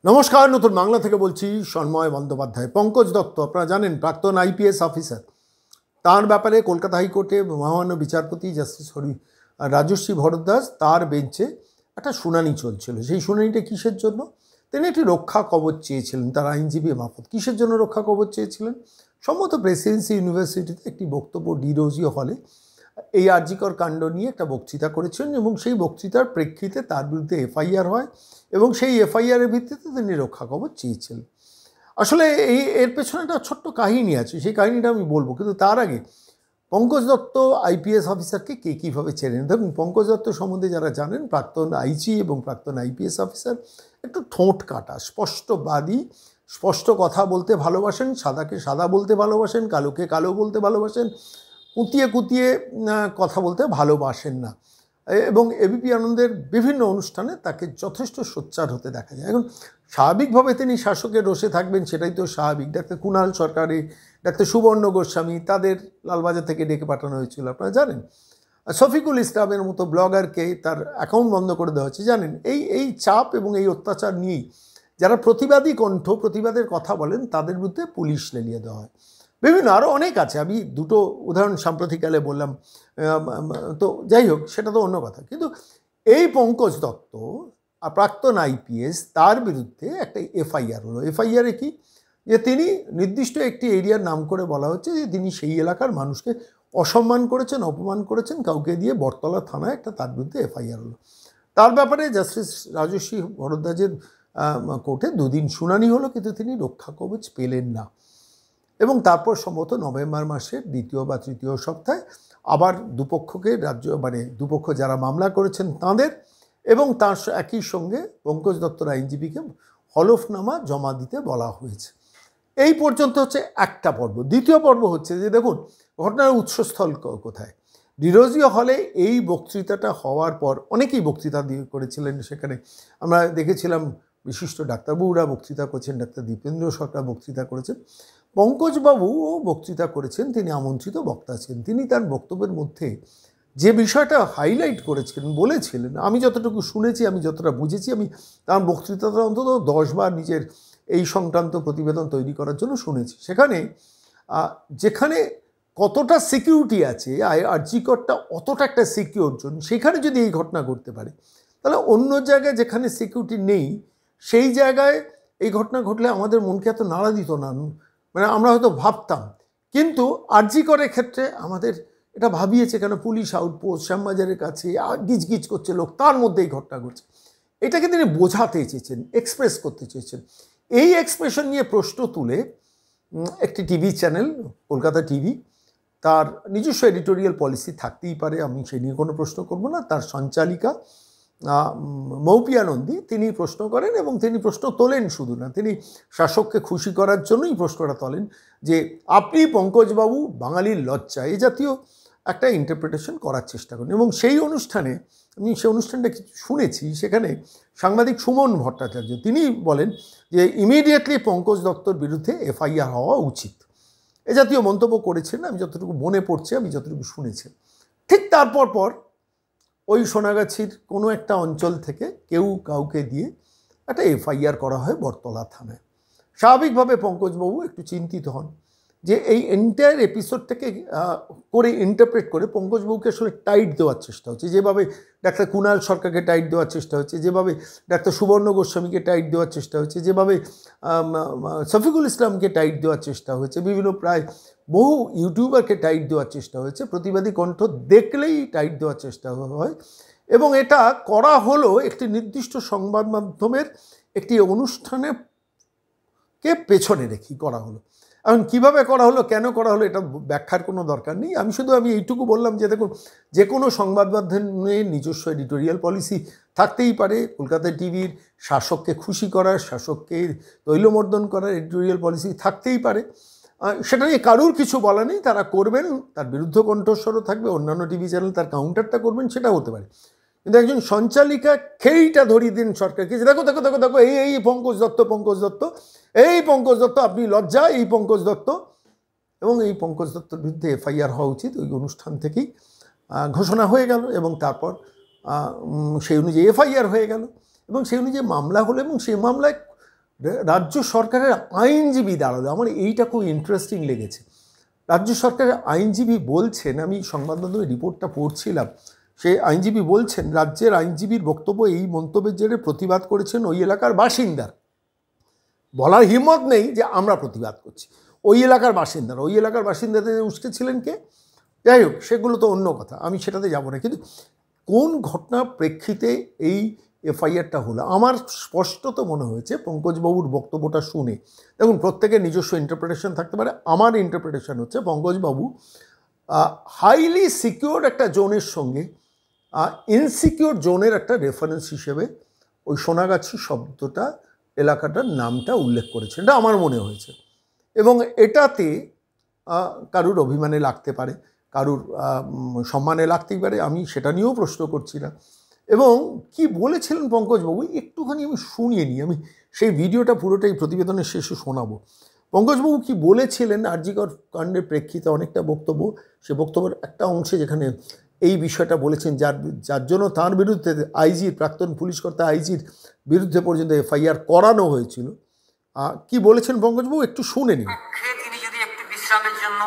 নমস্কার, নতুন বাংলা থেকে বলছি সন্ময় বন্দ্যোপাধ্যায়। পঙ্কজ দত্ত আপনারা জানেন, প্রাক্তন আইপিএস অফিসার। তার ব্যাপারে কলকাতা হাইকোর্টে মহামান্য বিচারপতি জাস্টিস রাজশ্রী ভরদ্বাজ তার বেঞ্চে একটা শুনানি চলছিল। সেই শুনানিটা কিসের জন্য? তিনি একটি রক্ষা কবচ চেয়েছিলেন তার আইনজীবী মারফত। কিসের জন্য রক্ষা কবচ চেয়েছিলেন? সম্ভবত প্রেসিডেন্সি ইউনিভার্সিটিতে একটি বক্তব্য ডি রোজিও হলে এই আরজিকর কাণ্ড নিয়ে একটা বক্তৃতা করেছেন এবং সেই বক্তৃতার প্রেক্ষিতে তার বিরুদ্ধে এফআইআর হয় এবং সেই এফআইআরের ভিত্তিতে তিনি রক্ষা কবচ চেয়েছিলেন। আসলে এর পেছনে একটা ছোট্ট কাহিনী আছে, সেই কাহিনিটা আমি বলবো, কিন্তু তার আগে পঙ্কজ দত্ত আইপিএস অফিসারকে কে কীভাবে চেনেন? দেখুন, পঙ্কজ দত্ত সম্বন্ধে যারা জানেন, প্রাক্তন আইজি এবং প্রাক্তন আইপিএস অফিসার, একটু ঠোঁট কাটা, স্পষ্টবাদী, স্পষ্ট কথা বলতে ভালোবাসেন, সাদাকে সাদা বলতে ভালোবাসেন, কালোকে কালো বলতে ভালোবাসেন, কুতিয়ে কুতিয়ে কথা বলতে ভালোবাসেন না। এবং এবিপি আনন্দের বিভিন্ন অনুষ্ঠানে তাকে যথেষ্ট সোচ্চার হতে দেখা যায়। এখন স্বাভাবিকভাবে তিনি শাসকের রোষে থাকবেন, সেটাই তো স্বাভাবিক। ডাক্তার কুণাল সরকারি, ডাক্তার সুবর্ণ গোস্বামী, তাদের লালবাজার থেকে ডেকে পাঠানো হয়েছিল, আপনারা জানেন। শফিকুল ইসলামের মতো ব্লগারকে তার অ্যাকাউন্ট বন্ধ করে দেওয়া হচ্ছে, জানেন। এই চাপ এবং এই অত্যাচার নিয়েই যারা প্রতিবাদী কণ্ঠ, প্রতিবাদের কথা বলেন, তাদের বিরুদ্ধে পুলিশ লেলিয়ে দেওয়া হয়। বিভিন্ন আরও অনেক আছে, আমি দুটো উদাহরণ সাম্প্রতিককালে বললাম, তো যাই হোক, সেটা তো অন্য কথা। কিন্তু এই পঙ্কজ দত্ত প্রাক্তন আইপিএস, তার বিরুদ্ধে একটা এফআইআর হলো। এফআইআরে কি, যে তিনি নির্দিষ্ট একটি এরিয়ার নাম করে বলা হচ্ছে যে তিনি সেই এলাকার মানুষকে অসম্মান করেছেন, অপমান করেছেন, কাউকে দিয়ে বটতলা থানায় একটা তার বিরুদ্ধে এফআইআর হলো। তার ব্যাপারে জাস্টিস রাজশ্রী ভরদ্বাজের কোর্টে দুদিন শুনানি হলো, কিন্তু তিনি রক্ষা কবচ পেলেন না। এবং তারপর সম্ভবত নভেম্বর মাসের দ্বিতীয় বা তৃতীয় সপ্তাহে আবার দুপক্ষকে দুপক্ষ যারা মামলা করেছেন তাঁদের এবং তার একই সঙ্গে পঙ্কজ দত্তর আইনজীবীকে হলফনামা জমা দিতে বলা হয়েছে। এই পর্যন্ত হচ্ছে একটা পর্ব। দ্বিতীয় পর্ব হচ্ছে যে, দেখুন ঘটনার উৎসস্থল কোথায়। ডিরোজিও হলে এই বক্তৃতাটা হওয়ার পর অনেকেই বক্তৃতা দিয়ে করেছিলেন। সেখানে আমরা দেখেছিলাম বিশিষ্ট ডাক্তারবাবুরা বক্তৃতা করেছেন, ডাক্তার দীপেন্দ্র সরকার বক্তৃতা করেছেন, পঙ্কজবাবুও বক্তৃতা করেছেন, তিনি আমন্ত্রিত বক্তা ছিলেন। তিনি তার বক্তব্যের মধ্যে যে বিষয়টা হাইলাইট করেছিলেন, বলেছিলেন, আমি যতটুকু শুনেছি, আমি যতটা বুঝেছি, আমি তার বক্তৃতাটা অন্তত 10 বার নিজের এই সংক্রান্ত প্রতিবেদন তৈরি করার জন্য শুনেছি। যেখানে কতটা সিকিউরিটি আছে, আরজিকরটা অতটা একটা সিকিউর জোন, সেখানে যদি এই ঘটনা ঘটতে পারে, তাহলে অন্য জায়গায় যেখানে সিকিউরিটি নেই, সেই জায়গায় এই ঘটনা ঘটলে আমাদের মনকে এত নাড়া দিত না, মানে আমরা হয়তো ভাবতাম। কিন্তু আরজিকরের ক্ষেত্রে আমাদের এটা ভাবিয়েছে, কেন পুলিশ আউটপোস্ট, শ্যামবাজারের কাছে গিজগিজ করছে লোক, তার মধ্যে এই ঘটনা ঘটছে। এটাকে তিনি বোঝাতে চেয়েছেন, এক্সপ্রেস করতে চেয়েছেন। এই এক্সপ্রেশন নিয়ে প্রশ্ন তুলে একটি টিভি চ্যানেল, কলকাতা টিভি, তার নিজস্ব এডিটোরিয়াল পলিসি থাকতেই পারে, আমি সেই নিয়ে কোনো প্রশ্ন করব না, তার সঞ্চালিকা মৌপিয়া নন্দী, তিনি প্রশ্ন করেন এবং তিনি প্রশ্ন তোলেন, শুধু না, তিনি শাসককে খুশি করার জন্যই প্রশ্নটা তোলেন যে আপনি পঙ্কজবাবু বাঙালির লজ্জা, এই জাতীয় একটা ইন্টারপ্রিটেশন করার চেষ্টা করেন। এবং সেই অনুষ্ঠানে, আমি সেই অনুষ্ঠানটা কিছু শুনেছি, সেখানে সাংবাদিক সুমন ভট্টাচার্য তিনি বলেন যে ইমিডিয়েটলি পঙ্কজ দত্তর বিরুদ্ধে এফআইআর হওয়া উচিত, এ জাতীয় মন্তব্য করেছেন। আমি যতটুকু মনে পড়ছে, আমি যতটুকু শুনেছি। ঠিক তারপর ওই সোনাগাছির কোনো একটা অঞ্চল থেকে কেউ কাউকে দিয়ে একটা এফআইআর করা হয় বটতলা থানায়। স্বাভাবিকভাবে পঙ্কজবাবু একটু চিন্তিত হন যে এই এন্টায়ার এপিসোডটাকে করে ইন্টারপ্রেট করে পঙ্কজবাবুকে আসলে টাইট দেওয়ার চেষ্টা হচ্ছে, যেভাবে ডাক্তার কুণাল সরকারকে টাইট দেওয়ার চেষ্টা হচ্ছে, যেভাবে ডাক্তার সুবর্ণ গোস্বামীকে টাইট দেওয়ার চেষ্টা হচ্ছে, যেভাবে শফিকুল ইসলামকে টাইট দেওয়ার চেষ্টা হয়েছে, বিভিন্ন প্রায় বহু ইউটিউবারকে টাইট দেওয়ার চেষ্টা হয়েছে, প্রতিবাদী কণ্ঠ দেখলেই টাইট দেওয়ার চেষ্টা হয়। এবং এটা করা হলো একটি নির্দিষ্ট সংবাদ মাধ্যমের একটি অনুষ্ঠানে কে পেছনে রেখেই করা হলো। এখন কীভাবে করা হলো, কেন করা হলো, এটা ব্যাখ্যার কোনো দরকার নেই। আমি এইটুকু বললাম যে, দেখুন, যে কোনো সংবাদ মাধ্যমে নিজস্ব এডিটোরিয়াল পলিসি থাকতেই পারে। কলকাতা টিভির শাসককে খুশি করার, শাসককে তৈলমর্দন করার এডিটোরিয়াল পলিসি থাকতেই পারে, সেটা নিয়ে কারুর কিছু বলা নেই। তারা করবেন, তার বিরুদ্ধ কণ্ঠস্বরও থাকবে, অন্যান্য টিভি চ্যানেল তার কাউন্টারটা করবেন, সেটা হতে পারে। কিন্তু একজন সঞ্চালিকা খেইটা ধরিয়ে দিন সরকারকে যে দেখো দেখো দেখো দেখো এই পঙ্কজ দত্ত, এই পঙ্কজ দত্ত, আপনি লজ্জা, এই পঙ্কজ দত্ত। এবং এই পঙ্কজ দত্তর বিরুদ্ধে এফআইআর হওয়া উচিত, ওই অনুষ্ঠান থেকেই ঘোষণা হয়ে গেল। এবং তারপর সেই অনুযায়ী এফআইআর হয়ে গেল এবং সেই অনুযায়ী মামলা হলো এবং সেই মামলায় রাজ্য সরকারের আইনজীবী দাঁড়ালো। আমার এইটা খুব ইন্টারেস্টিং লেগেছে। রাজ্য সরকারের আইনজীবী বলছেন, আমি সংবাদ মাধ্যমে রিপোর্টটা পড়ছিলাম, সেই আইনজীবী বলছেন রাজ্যের আইনজীবীর বক্তব্য এই মন্তব্যের জেরে প্রতিবাদ করেছেন ওই এলাকার বাসিন্দার। বলার হিম্মত নেই যে আমরা প্রতিবাদ করছি, ওই এলাকার বাসিন্দারা। ওই এলাকার বাসিন্দাদের উস্কেছিলেন কে? যাই হোক, সেগুলো তো অন্য কথা, আমি সেটাতে যাব না। কিন্তু কোন ঘটনা প্রেক্ষিতে এই এফআইআরটা হলো আমার স্পষ্টত মনে হয়েছে পঙ্কজবাবুর বক্তব্যটা শুনে। দেখুন, প্রত্যেকের নিজস্ব ইন্টারপ্রিটেশন থাকতে পারে। আমার ইন্টারপ্রিটেশন হচ্ছে পঙ্কজবাবু হাইলি সিকিউর একটা জোনের সঙ্গে ইনসিকিউর জোনের একটা রেফারেন্স হিসেবে ওই সোনাগাছি শব্দটা, এলাকাটার নামটা উল্লেখ করেছেন, এটা আমার মনে হয়েছে। এবং এটাতে কারুর অভিমানে লাগতে পারে, কারুর সম্মানে লাগতেই পারে, আমি সেটা নিয়েও প্রশ্ন করছি না। এবং কি বলেছিলেন পঙ্কজবাবু একটুখানি আমি শুনিয়ে নিই, আমি সেই ভিডিওটা পুরোটাই প্রতিবেদনের শেষে শোনাবো। পঙ্কজবাবু কি বলেছিলেন আরজিকর কাণ্ডের প্রেক্ষিতে অনেকটা বক্তব্য, সে বক্তব্যের একটা অংশে যেখানে এই বিষয়টা বলেছেন, যার জন্য তার বিরুদ্ধে আইজির, প্রাক্তন পুলিশ কর্তা আইজির বিরুদ্ধে পর্যন্ত এফআইআর করানো হয়েছিল। কি বলেছেন পঙ্কজবাবু একটু শুনে নিন। তিনি যদি একটু বিশ্রামের জন্য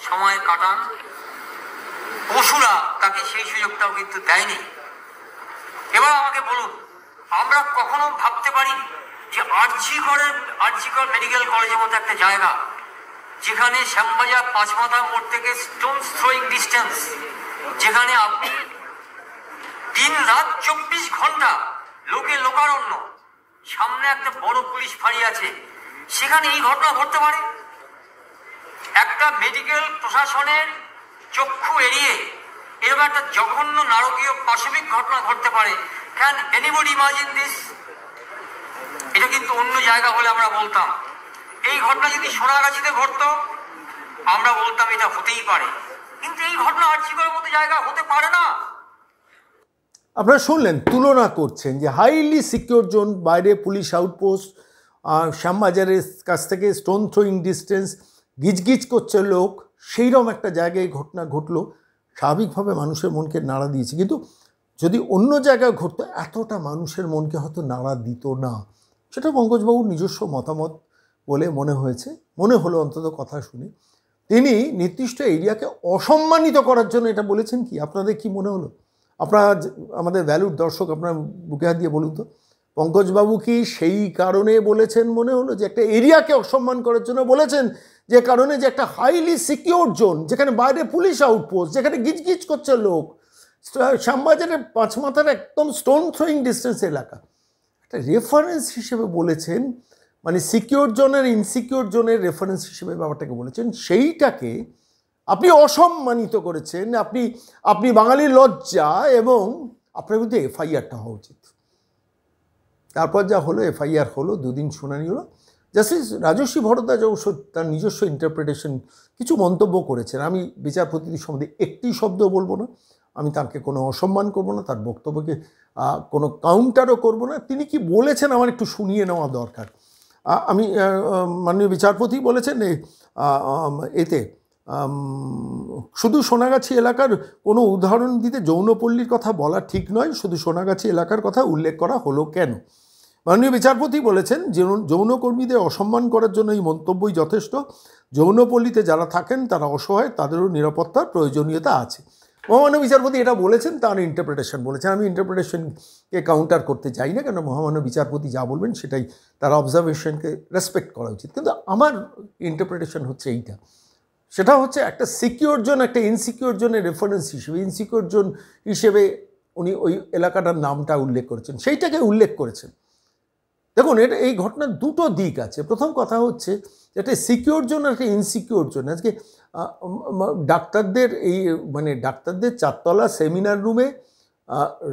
সময় কাটান, পশুরা তাকে সেই সুযোগটাও কিন্তু দেয়নি। এবার আমাকে বলুন, আমরা কখনো ভাবতে পারি যে আরজিকর মেডিকেল কলেজের মতো একটা জায়গা, যেখানে শ্যামবাজার পাঁচমাথা মোড় থেকে স্টোন থ্রোয়িং ডিস্টেন্স, যেখানে আপনি দিন রাত 24 ঘন্টা লোকে লোকারণ্য, সামনে একটা বড় পুলিশ ফাঁড়ি আছে, সেখানে এই ঘটনা ঘটতে পারে? একটা মেডিকেল প্রশাসনের চক্ষু এড়িয়ে এরকম একটা জঘন্য নারকীয় পাশবিক ঘটনা ঘটতে পারে? Can anybody imagine this? এটা কিন্তু অন্য জায়গা হলে আমরা বলতাম। এই ঘটনা যদি সোনাগাছিতে ঘটতো আমরা বলতাম এটা হতেই পারে, কিন্তু এই ঘটনা আরজিকরের মতো জায়গা হতে পারে না। আপনারা শুনলেন, তুলনা করছেন যে হাইলি সিকিউর জোন, বাইরে পুলিশ আউটপোস্ট, শ্যামবাজারের কাছ থেকে স্টোন থ্রোয়িং ডিস্টেন্স, গিজগিজ করছে লোক, সেইরকম একটা জায়গায় ঘটনা ঘটলো, স্বাভাবিকভাবে মানুষের মনকে নাড়া দিয়েছে। কিন্তু যদি অন্য জায়গায় ঘটতো এতটা মানুষের মনকে হয়তো নাড়া দিত না। সেটা পঙ্কজবাবুর নিজস্ব মতামত বলে মনে হলো অন্তত কথা শুনে। তিনি নির্দিষ্ট এরিয়াকে অসম্মানিত করার জন্য এটা বলেছেন কি? আপনাদের কি মনে হলো? আপনারা, আমাদের ভ্যালুর দর্শক, আপনারা বুকে হাত দিয়ে বলুন তো, পঙ্কজবাবু কি সেই কারণে বলেছেন মনে হলো যে একটা এরিয়াকে অসম্মান করার জন্য বলেছেন? যে কারণে যে একটা হাইলি সিকিউর জোন, যেখানে বাইরে পুলিশ আউটপোস্ট, যেখানে গিজগিজ করছে লোক, শ্যামবাজারের পাঁচমাথার একদম স্টোন থ্রোয়িং ডিস্টেন্স এলাকা, একটা রেফারেন্স হিসেবে বলেছেন, মানে সিকিউর জোনের ইনসিকিউর জোনের রেফারেন্স হিসেবে ব্যাপারটাকে বলেছেন, সেইটাকে আপনি অসম্মানিত করেছেন। আপনি বাঙালির লজ্জা, এবং আপনার বিরুদ্ধে এফআইআরটা হওয়া উচিত। তারপর যা হলো, এফআইআর হলো, 2 দিন শুনানি হলো। জাস্টিস রাজস্বী ভরদ্বাজ অবশ্য তার নিজস্ব ইন্টারপ্রিটেশন কিছু মন্তব্য করেছেন। আমি বিচারপতির সম্বন্ধে একটি শব্দ বলবো না, আমি তাকে কোনো অসম্মান করব না, তার বক্তব্যকে কোনো কাউন্টারও করব না। তিনি কি বলেছেন আমার একটু শুনিয়ে নেওয়া দরকার। আমি মাননীয় বিচারপতি বলেছেন এতে শুধু সোনাগাছি এলাকার কোনো উদাহরণ দিতে যৌনপল্লীর কথা বলা ঠিক নয়, শুধু সোনাগাছি এলাকার কথা উল্লেখ করা হলো কেন? মাননীয় বিচারপতি বলেছেন, যৌনকর্মীদের অসম্মান করার জন্য এই মন্তব্যই যথেষ্ট। যৌনপল্লীতে যারা থাকেন তারা অসহায়, তাদেরও নিরাপত্তার প্রয়োজনীয়তা আছে। মহামান্য বিচারপতি এটা বলেছেন, তার ইন্টারপ্রিটেশন বলেছেন। আমি ইন্টারপ্রিটেশনকে কাউন্টার করতে চাই না, কেন মহামান্য বিচারপতি যা বলবেন সেটাই, তার অবজারভেশনকে রেসপেক্ট করা উচিত। কিন্তু আমার ইন্টারপ্রিটেশন হচ্ছে এইটা, সেটা হচ্ছে একটা সিকিউর জোন, একটা ইনসিকিউর জোনের রেফারেন্স হিসেবে, ইনসিকিউর জোন হিসেবে উনি ওই এলাকাটার নামটা উল্লেখ করেছেন, সেইটাকে উল্লেখ করেছেন। দেখুন, এই ঘটনার দুটো দিক আছে। প্রথম কথা হচ্ছে একটা সিকিউর জোন আর একটা ইনসিকিউর জোন। আজকে ডাক্তারদের ডাক্তারদের 4তলা সেমিনার রুমে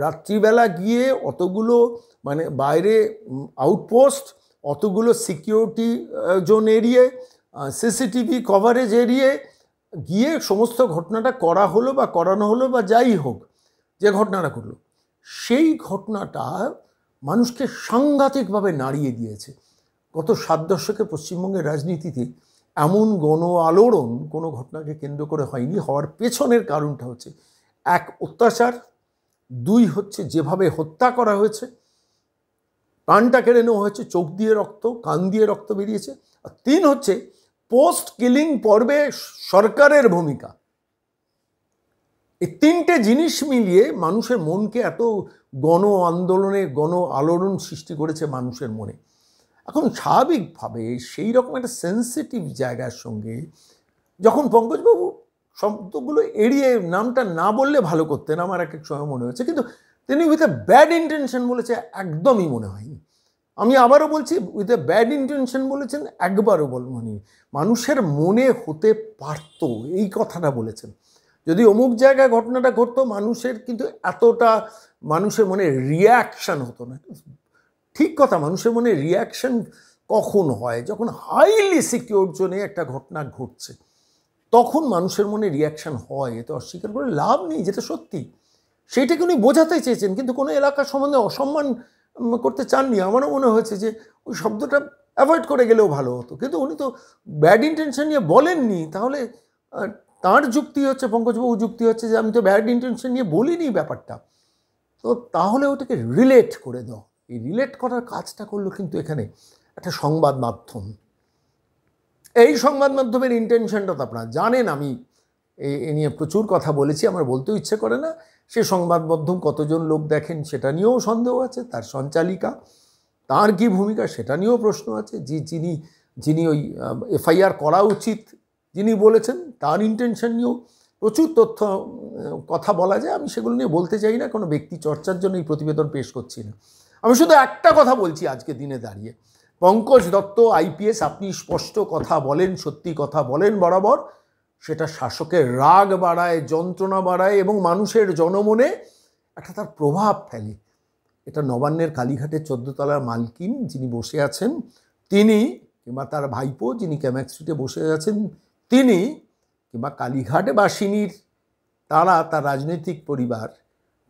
রাত্রিবেলা গিয়ে অতগুলো বাইরে আউটপোস্ট, অতগুলো সিকিউরিটি জোন এরিয়ে, সিসিটিভি কভারেজ এরিয়ে গিয়ে সমস্ত ঘটনাটা করা হলো বা করানো হলো বা যাই হোক, যে ঘটনাটা ঘটলো, সেই ঘটনাটা মানুষকে সাংঘাতিকভাবে নাড়িয়ে দিয়েছে। গত 7 দশকে পশ্চিমবঙ্গের রাজনীতিতে এমন গণ আলোড়ন কোনো ঘটনাকে কেন্দ্র করে হয়নি। হওয়ার পেছনের কারণটা হচ্ছে 1 অত্যাচার, 2 হচ্ছে যেভাবে হত্যা করা হয়েছে, প্রাণটা কেড়ে নেওয়া হয়েছে, চোখ দিয়ে রক্ত, কান দিয়ে রক্ত বেরিয়েছে। আর 3 হচ্ছে পোস্ট কিলিং পর্বে সরকারের ভূমিকা। এই 3টে জিনিস মিলিয়ে মানুষের মনকে এত গণ আন্দোলনে গণ আলোড়ন সৃষ্টি করেছে মানুষের মনে। এখন স্বাভাবিকভাবে সেই রকম একটা সেন্সিটিভ জায়গার সঙ্গে যখন পঙ্কজবাবু শব্দগুলো এড়িয়ে নামটা না বললে ভালো করতেন আমার এক এক সময় মনে হয়েছে, কিন্তু তিনি উইথ এ ব্যাড ইন্টেনশন বলেছে একদমই মনে হয়নি। আমি আবারও বলছি, উইথ এ ব্যাড ইন্টেনশন বলেছেন, একবারও বলবনি। মানুষের মনে হতে পারত এই কথাটা বলেছেন। যদি অমুক জায়গায় ঘটনাটা ঘটতো মানুষের কিন্তু এতটা মানুষের মনে রিয়াকশান হতো না। ঠিক কথা, মানুষের মনে রিয়াকশান কখন হয়? যখন হাইলি সিকিউর জোনে একটা ঘটনা ঘটছে তখন মানুষের মনে রিয়াকশান হয়, এতে অস্বীকার করে লাভ নেই, যেটা সত্যি সেইটাকে উনি বোঝাতে চেয়েছেন, কিন্তু কোনো এলাকা সম্বন্ধে অসম্মান করতে চাননি। আমারও মনে হয়েছে যে ওই শব্দটা অ্যাভয়েড করে গেলেও ভালো হতো, কিন্তু উনি তো ব্যাড ইন্টেনশন নিয়ে বলেননি। তাহলে তাঁর যুক্তি হচ্ছে, পঙ্কজবাবু যুক্তি হচ্ছে যে আমি তো ব্যাড ইন্টেনশন নিয়ে বলিনি ব্যাপারটা, তো তাহলে ওটাকে রিলেট করে দাও। এই রিলেট করার কাজটা করলো কিন্তু এখানে একটা সংবাদ মাধ্যম। এই সংবাদ মাধ্যমের ইন্টেনশনটা তো আপনারা জানেন, আমি এ নিয়ে প্রচুর কথা বলেছি, আমার বলতেও ইচ্ছে করে না। সে সংবাদ মাধ্যম কতজন লোক দেখেন সেটা নিয়েও সন্দেহ আছে, তার সঞ্চালিকা তার কী ভূমিকা সেটা নিয়েও প্রশ্ন আছে, যিনি ওই এফআইআর করা উচিত যিনি বলেছেন তার ইন্টেনশন নিয়েও প্রচুর তথ্য কথা বলা যায়। আমি সেগুলো নিয়ে বলতে চাই না, কোনো ব্যক্তি চর্চার জন্য এই প্রতিবেদন পেশ করছি না। আমি শুধু একটা কথা বলছি আজকে দিনে দাঁড়িয়ে, পঙ্কজ দত্ত আইপিএস, আপনি স্পষ্ট কথা বলেন, সত্যি কথা বলেন বরাবর, সেটা শাসকের রাগ বাড়ায়, যন্ত্রণা বাড়ায় এবং মানুষের জনমনে একটা তার প্রভাব ফেলে। এটা নবান্নের কালীঘাটের 14 তলার মালকিন যিনি বসে আছেন তিনি, কিংবা তার ভাইপো যিনি ক্যামাক স্ট্রিটে বসে আছেন তিনি, কিংবা কালীঘাটবাসিনীর তারা, তার রাজনৈতিক পরিবার,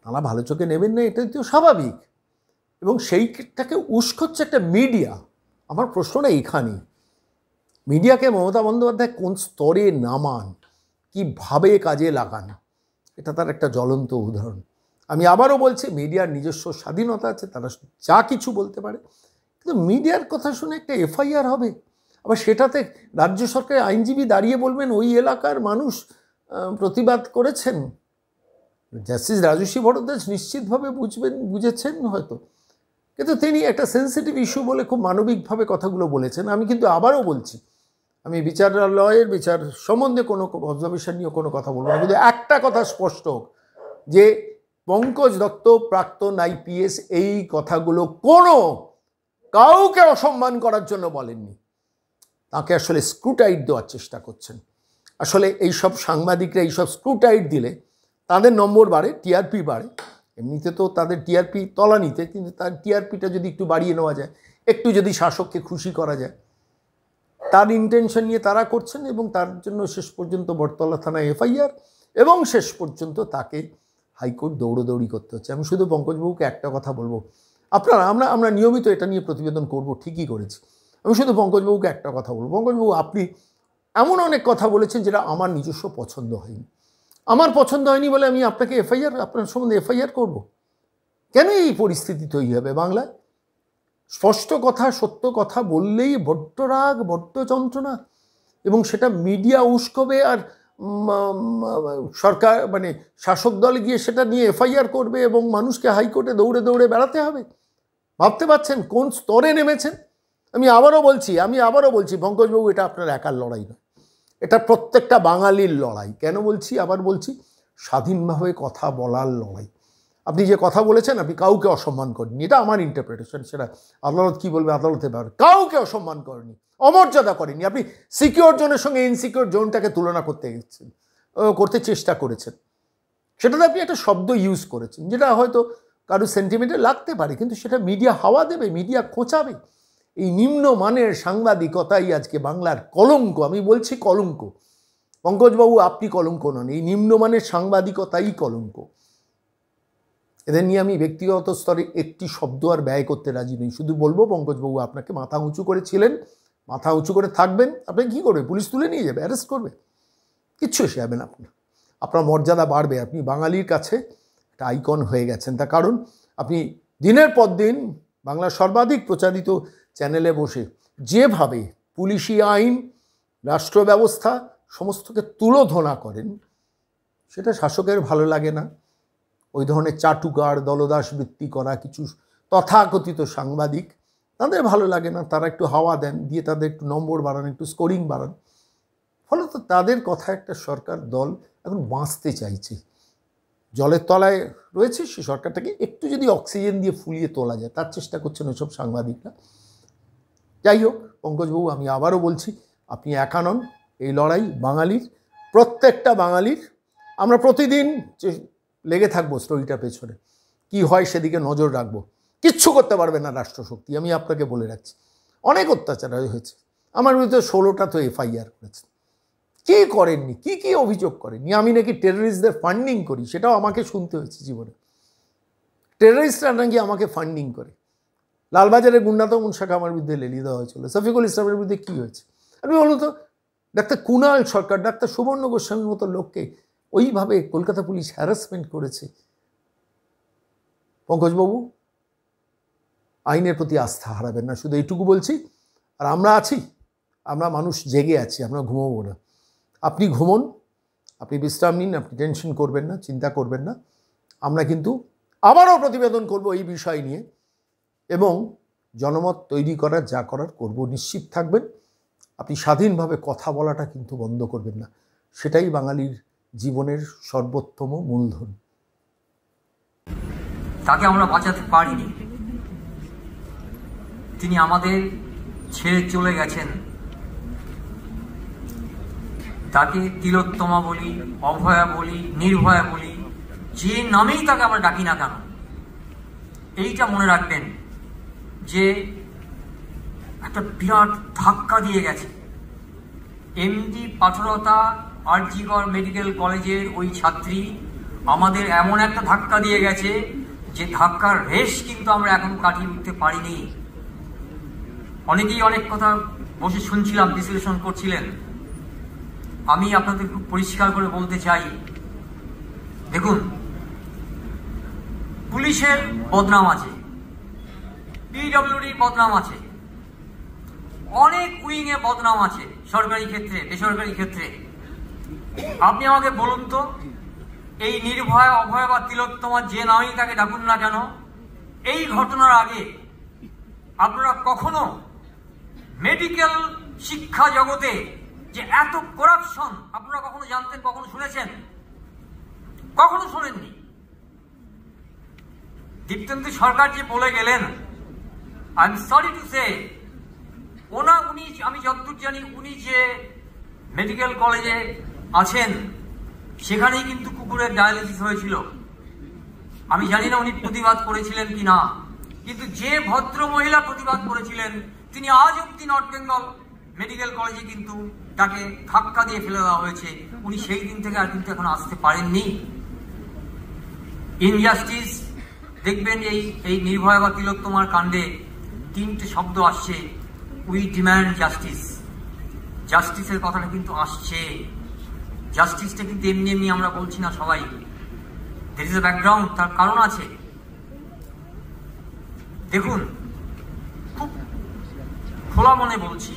তারা ভালো চোখে নেবেন না, এটাই তো স্বাভাবিক। এবং সেইটাকে উস্কোচ্ছে একটা মিডিয়া। আমার প্রশ্নটা এখানেই, মিডিয়াকে মমতা বন্দ্যোপাধ্যায় কোন স্তরে নামান, কীভাবে কাজে লাগান, এটা তার একটা জ্বলন্ত উদাহরণ। আমি আবারও বলছি, মিডিয়ার নিজস্ব স্বাধীনতা আছে, তারা যা কিছু বলতে পারে, কিন্তু মিডিয়ার কথা শুনে একটা এফআইআর হবে, আবার সেটাতে রাজ্য সরকারের আইনজীবী দাঁড়িয়ে বলবেন ওই এলাকার মানুষ প্রতিবাদ করেছেন। জাস্টিস রাজস্বী ভরদ্বাজ নিশ্চিতভাবে বুঝেছেন হয়তো, কিন্তু তিনি একটা সেন্সিটিভ ইস্যু বলে খুব মানবিকভাবে কথাগুলো বলেছেন। আমি কিন্তু আবারও বলছি, আমি বিচারালয়ের বিচার সম্বন্ধে কোনো অবজারভেশন নিয়ে কোনো কথা বলবো না, কিন্তু একটা কথা স্পষ্ট হোক যে পঙ্কজ দত্ত প্রাক্তন আইপিএস এই কথাগুলো কোনো কাউকে অসম্মান করার জন্য বলেননি, তাকে আসলে স্ক্রুটাইট দেওয়ার চেষ্টা করছেন। আসলে এইসব সাংবাদিকরা এইসব স্ক্রুটাইট দিলে তাদের নম্বর বাড়ে, টিআরপি বাড়ে। এমনিতে তো তাদের টিআরপি তলানিতে, কিন্তু তার টিআরপিটা যদি একটু বাড়িয়ে নেওয়া যায়, একটু যদি শাসককে খুশি করা যায়, তার ইন্টেনশন নিয়ে তারা করছেন। এবং তার জন্য শেষ পর্যন্ত বটতলা থানায় এফআইআর, এবং শেষ পর্যন্ত তাকে হাইকোর্ট দৌড়োদৌড়ি করতে হচ্ছে। আমি শুধু পঙ্কজবাবুকে একটা কথা বলবো, আমরা নিয়মিত এটা নিয়ে প্রতিবেদন করব, ঠিকই করেছি। আমি শুধু পঙ্কজবাবুকে একটা কথা বলবো, পঙ্কজবাবু আপনি এমন অনেক কথা বলেছেন যেটা আমার নিজস্ব পছন্দ হয়নি। আমার পছন্দ হয়নি বলে আমি আপনাকে আপনার সম্বন্ধে এফআইআর করব? কেন এই পরিস্থিতি তৈরি হবে বাংলায়? স্পষ্ট কথা, সত্য কথা বললেই বড্ড রাগ, বড্ড যন্ত্রণা, এবং সেটা মিডিয়া উস্কবে, আর সরকার মানে শাসক দল গিয়ে সেটা নিয়ে এফআইআর করবে এবং মানুষকে হাইকোর্টে দৌড়ে দৌড়ে বেড়াতে হবে। ভাবতে পারছেন কোন স্তরে নেমেছেন? আমি আবারও বলছি পঙ্কজবাবু, এটা আপনার একার লড়াই নয়, এটা প্রত্যেকটা বাঙালির লড়াই। কেন বলছি? আবার বলছি, স্বাধীনভাবে কথা বলার লড়াই। আপনি যে কথা বলেছেন, আপনি কাউকে অসম্মান করেননি, এটা আমার ইন্টারপ্রিটেশন, সেটা আদালত কী বলবে আদালতে পারে। কাউকে অসম্মান করেনি, অমর্যাদা করেনি। আপনি সিকিউর জোনের সঙ্গে ইনসিকিউর জোনটাকে তুলনা করতে চেষ্টা করেছেন, সেটাতে আপনি একটা শব্দ ইউজ করেছেন যেটা হয়তো কারো সেন্টিমেন্টে লাগতে পারে, কিন্তু সেটা মিডিয়া হাওয়া দেবে, মিডিয়া খোঁচাবে। এই নিম্নমানের সাংবাদিকতাই আজকে বাংলার কলঙ্ক। আমি বলছি কলঙ্ক, পঙ্কজবাবু আপনি কলঙ্ক নন, এই নিম্নমানের সাংবাদিকতাই কলঙ্ক। এদের নিয়ে আমি ব্যক্তিগত স্তরে একটি শব্দ আর ব্যয় করতে রাজি নই। শুধু বলবো, পঙ্কজবাবু আপনাকে মাথা উঁচু করেছিলেন, মাথা উঁচু করে থাকবেন। আপনি কী করবে? পুলিশ তুলে নিয়ে যাবে, অ্যারেস্ট করবে, কিচ্ছু এসে যাবে না। আপনার মর্যাদা বাড়বে, আপনি বাঙালির কাছে একটা আইকন হয়ে গেছেন। তার কারণ আপনি দিনের পর দিন বাংলার সর্বাধিক প্রচারিত চ্যানেলে বসে যেভাবে পুলিশি আইন, রাষ্ট্র ব্যবস্থা সমস্তকে তুলোধনা করেন, সেটা শাসকের ভালো লাগে না। ওই ধরনের চাটুকার, দলদাস বৃত্তি করা কিছু তথাকথিত সাংবাদিক, তাদের ভালো লাগে না। তারা একটু হাওয়া দেন, দিয়ে তাদের একটু নম্বর বাড়ান, একটু স্কোরিং বাড়ান। ফলত তাদের কথা একটা সরকার দল এখন বাঁচতে চাইছে, জলের তলায় রয়েছে। সে সরকারটাকে একটু যদি অক্সিজেন দিয়ে ফুলিয়ে তোলা যায়, তার চেষ্টা করছেন ওইসব সাংবাদিকরা। যাই হোক, পঙ্কজবাবু, আমি আবারও বলছি, আপনি একা নন। এই লড়াই বাঙালির, প্রত্যেকটা বাঙালির। আমরা প্রতিদিন লেগে থাকবো স্টোরিটা পেছনে, কি হয় সেদিকে নজর রাখবো। কিচ্ছু করতে পারবে না রাষ্ট্রশক্তি, আমি আপনাকে বলে রাখছি। অনেক অত্যাচার হয়েছে, আমার বিরুদ্ধে 16টা তো এফআইআর করেছে। কি করেননি, কি কি অভিযোগ করেননি? আমি নাকি টেররিস্টদের ফান্ডিং করি, সেটাও আমাকে শুনতে হয়েছে জীবনে। টেররিস্টরা নাকি আমাকে ফান্ডিং করে। লালবাজারের গুন্ডাদমন শাখা আমার বিরুদ্ধে লেলিয়ে দেওয়া হয়েছিল। শফিকুল ইসলামের বিরুদ্ধে কী হয়েছে আপনি বলুন তো? ডাক্তার কুণাল সরকার, ডাক্তার সুবর্ণ গোস্বামীর মতো লোককে ওইভাবে কলকাতা পুলিশ হ্যারাসমেন্ট করেছে। পঙ্কজবাবু, আইনের প্রতি আস্থা হারাবেন না, শুধু এইটুকু বলছি। আর আমরা আছি, আমরা মানুষ জেগে আছি, আমরা ঘুমোবো না। আপনি ঘুমোন, আপনি বিশ্রাম নিন, আপনি টেনশন করবেন না, চিন্তা করবেন না। আমরা কিন্তু আবারও প্রতিবেদন করব এই বিষয় নিয়ে, এবং জনমত তৈরি করার যা করার করব, নিশ্চিত থাকবেন। আপনি স্বাধীনভাবে কথা বলাটা কিন্তু বন্ধ করবেন না, সেটাই বাঙালির জীবনের সর্বোত্তম মূলধন। তাকে আমরা বাঁচাতে পারিনি, তিনি আমাদের ছেড়ে চলে গেছেন। তাকে তিলোত্তমা বলি, অভয়া বলি, নির্ভয়া বলি, যে নামেই তাকে আমরা ডাকি না কেন, এইটা মনে রাখবেন যে একটা বিরাট ধাক্কা দিয়ে গেছে। এমডি পাথরতা আরজিকর মেডিকেল কলেজের ওই ছাত্রী আমাদের এমন একটা ধাক্কা দিয়ে গেছে, যে ধাক্কার রেশ কিন্তু আমরা এখন কাটিয়ে উঠতে পারিনি। অনেকেই অনেক কথা বসে শুনছিলাম, বিশ্লেষণ করছিলেন। আমি আপনাদের খুব পরিষ্কার করে বলতে চাই, দেখুন, পুলিশের বদনাম আছে, পিডব্লিউডির বদনাম আছে, অনেক উইংয়ে বদনাম আছে, সরকারি ক্ষেত্রে, বেসরকারি ক্ষেত্রে। আপনি আমাকে বলুন তো, এই নির্ভয়া, অভয় বা তিলোত্তমা, যে নামেই তাকে ডাকুন না কেন, এই ঘটনার আগে আপনারা কখনো মেডিকেল শিক্ষা জগতে যে এত করাপশন আপনারা কখনো জানতেন, কখনো শুনেছেন? কখনো শোনেননি। দীপ্তেন্দু সরকার যে বলে গেলেন, I am sorry to say, উনি, আমি যতদূর জানি, উনি যে মেডিকেল কলেজে আছেন সেখানেই কিন্তু কুকুরের ডায়ালিসিস হয়েছিল। আমি জানি না উনি প্রতিবাদ করেছিলেন কি না, কিন্তু যে ভদ্র মহিলা প্রতিবাদ করেছিলেন, তিনি আজ অব্দি নর্থ বেঙ্গল মেডিকেল কলেজে কিন্তু তাকে ধাক্কা দিয়ে ফেলে দেওয়া হয়েছে। উনি সেই দিন থেকে আর কিন্তু এখন আসতে পারেননি। ইনজাস্টিস, দেখবেন এই নির্ভয়া বা তিলোত্তমার কাণ্ডে 3টে শব্দ আসছে, উই ডিম্যান্ড জাস্টিস। জাস্টিসের কথাটা কিন্তু আসছে। জাস্টিসটা কিন্তু এমনি এমনি আমরা বলছি না সবাই, দের ইজ এ ব্যাকগ্রাউন্ড, তার কারণ আছে। দেখুন, খুব খোলা মনে বলছি,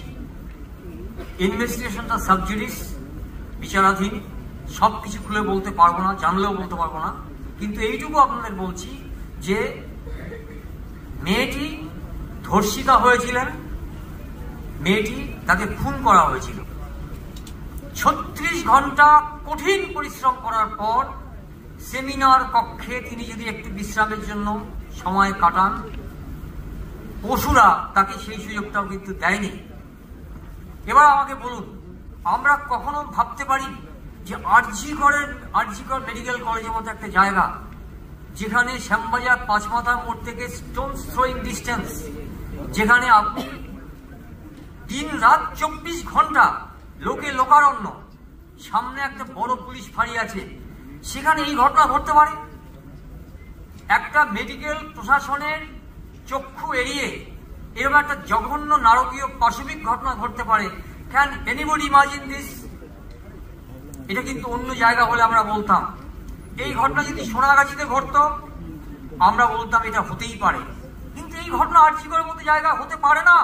ইনভেস্টিগেশনটা সাবজুডিস, বিচারাধীন। সবকিছু খুলে বলতে পারবো না, জানলেও বলতে পারবো না, কিন্তু এইটুকু আপনাদের বলছি যে মেয়েটি ধর্ষিতা হয়েছিলেন, মেয়েটি, তাকে খুন করা হয়েছিল। 36 ঘন্টা কঠিন পরিশ্রম করার পর সেমিনার কক্ষে তিনি যদি একটু বিশ্রামের জন্য সময় কাটান, পশুরা তাকে সেই সুযোগটাও কিন্তু দেয়নি। এবার আমাকে বলুন, আমরা কখনো ভাবতে পারি যে আরজিকর মেডিকেল কলেজের মতো একটা জায়গা, যেখানে শ্যামবাজার পাঁচমাথা মোড় থেকে স্টোন থ্রোয়িং ডিস্টেন্স, যেখানে আপনি দিন রাত 24 ঘন্টা লোকে লোকারণ্য, সামনে একটা বড় পুলিশ ফাঁড়ি আছে, সেখানে এই ঘটনা ঘটতে পারে? একটা মেডিকেল প্রশাসনের চক্ষু এড়িয়ে এরকম একটা জঘন্য নারকীয় পাশবিক ঘটনা ঘটতে পারে? Can anybody imagine this? এটা কিন্তু অন্য জায়গা হলে আমরা বলতাম। এই ঘটনা যদি সোনাগাছিতে ঘটতো, আমরা বলতাম এটা হতেই পারে। কিন্তু এই ঘটনা আর্জি করার মতো জায়গা হতে পারে না।